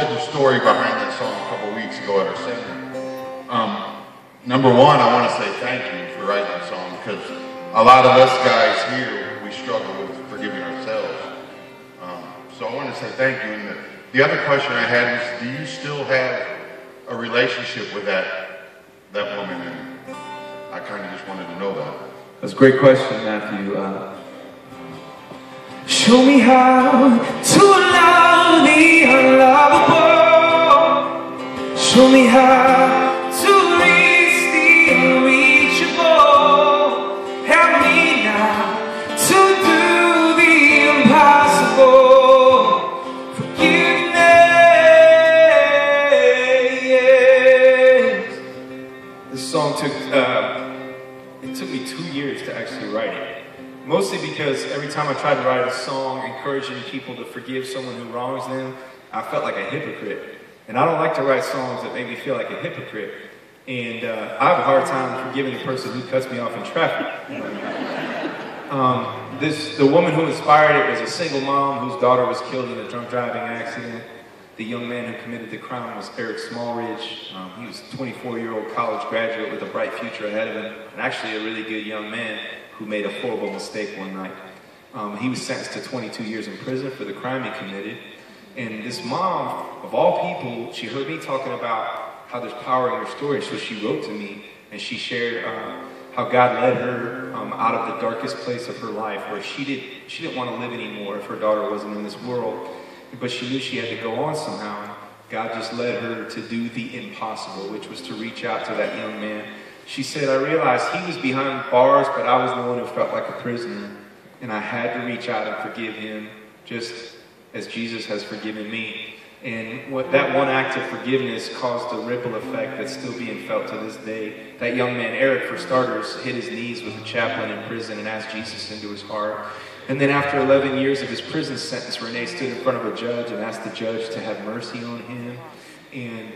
shared the story behind that song a couple weeks ago at our center. Number one, I want to say thank you for writing that song, because a lot of us guys here, we struggle with forgiving ourselves. So I want to say thank you. And the other question I had is, do you still have a relationship with that woman? And I kind of just wanted to know that. That's a great question, Matthew. Show me how to love the unlovable. Show me how to reach the unreachable. Help me now to do the impossible. Forgiveness. This song took me 2 years to actually write it. Mostly because every time I tried to write a song encouraging people to forgive someone who wrongs them, I felt like a hypocrite. And I don't like to write songs that make me feel like a hypocrite. And I have a hard time forgiving the person who cuts me off in traffic. The woman who inspired it was a single mom whose daughter was killed in a drunk driving accident. The young man who committed the crime was Eric Smallridge. He was a 24-year-old college graduate with a bright future ahead of him, and actually a really good young man who made a horrible mistake one night. He was sentenced to 22 years in prison for the crime he committed. And this mom, of all people, she heard me talking about how there's power in her story, so she wrote to me, and she shared how God led her out of the darkest place of her life, where she didn't want to live anymore if her daughter wasn't in this world. But she knew she had to go on somehow. God just led her to do the impossible, which was to reach out to that young man. She said, I realized he was behind bars, but I was the one who felt like a prisoner. And I had to reach out and forgive him, just as Jesus has forgiven me. And that one act of forgiveness caused a ripple effect that's still being felt to this day. That young man, Eric, for starters, hit his knees with a chaplain in prison and asked Jesus into his heart. And then after 11 years of his prison sentence, Renee stood in front of a judge and asked the judge to have mercy on him. And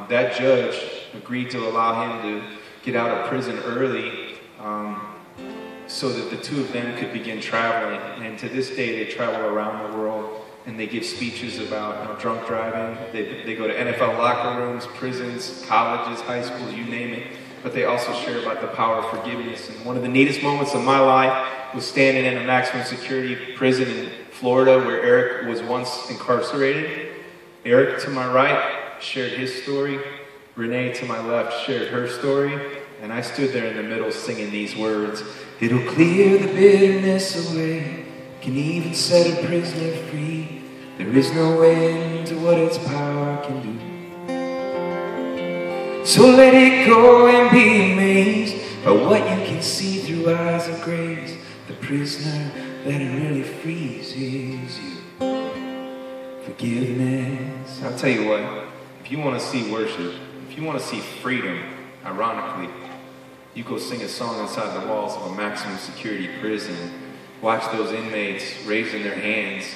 that judge agreed to allow him to get out of prison early so that the two of them could begin traveling. And to this day, they travel around the world and they give speeches about drunk driving. They go to NFL locker rooms, prisons, colleges, high schools, you name it. But they also share about the power of forgiveness. And one of the neatest moments of my life was standing in a maximum security prison in Florida where Eric was once incarcerated. Eric, to my right, shared his story. Renee, to my left, shared her story. And I stood there in the middle singing these words. It'll clear the bitterness away, can even set a prisoner free. There is no end to what its power can do. So let it go and be amazed by what you can see through eyes of grace. The prisoner that really frees is you. Forgiveness. I'll tell you what, if you want to see worship, if you want to see freedom, ironically, you go sing a song inside the walls of a maximum security prison. Watch those inmates raising their hands,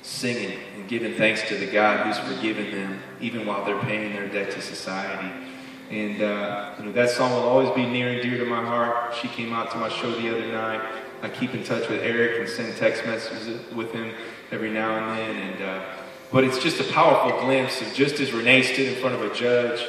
singing and giving thanks to the God who's forgiven them, even while they're paying their debt to society. And that song will always be near and dear to my heart. She came out to my show the other night. I keep in touch with Eric and send text messages with him every now and then. But it's just a powerful glimpse of just as Renee stood in front of a judge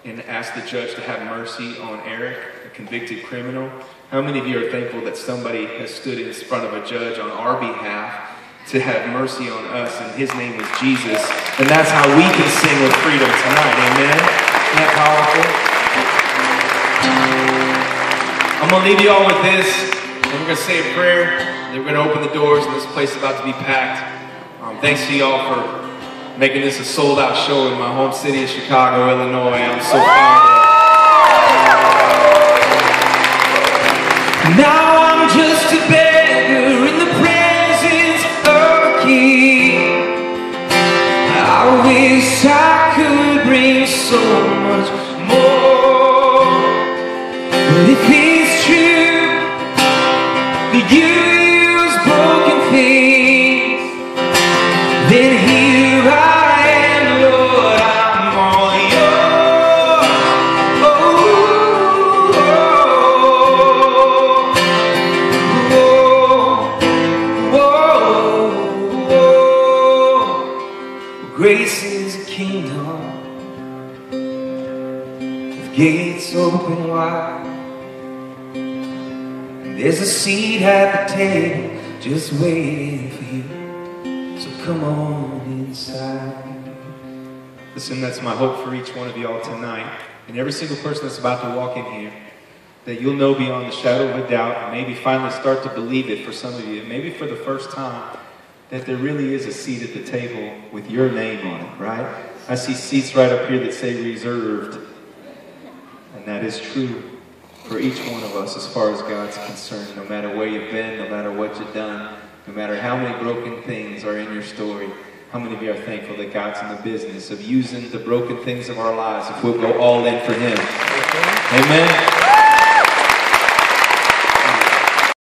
and asked the judge to have mercy on Eric, a convicted criminal. How many of you are thankful that somebody has stood in front of a judge on our behalf to have mercy on us, and his name was Jesus? And that's how we can sing with freedom tonight, amen? Isn't that powerful? I'm going to leave you all with this, and we're going to say a prayer, and then we're going to open the doors, and this place is about to be packed. Thanks to y'all for making this a sold-out show in my home city of Chicago, Illinois. I'm so proud of it. Now I'm just a beggar in the presence of a king. I wish I could bring so much more. But if it's true that you use broken things, then here I am, Lord, I'm all yours. Oh, Grace is a kingdom with gates open wide. And there's a seat at the table just waiting for you. So come on inside. Listen, that's my hope for each one of y'all tonight. And every single person that's about to walk in here, that you'll know beyond the shadow of a doubt, and maybe finally start to believe it for some of you, maybe for the first time, that there really is a seat at the table with your name on it, right? I see seats right up here that say reserved. And that is true for each one of us as far as God's concerned. No matter where you've been, no matter what you've done, no matter how many broken things are in your story, how many of you are thankful that God's in the business of using the broken things of our lives if we'll go all in for Him? Amen?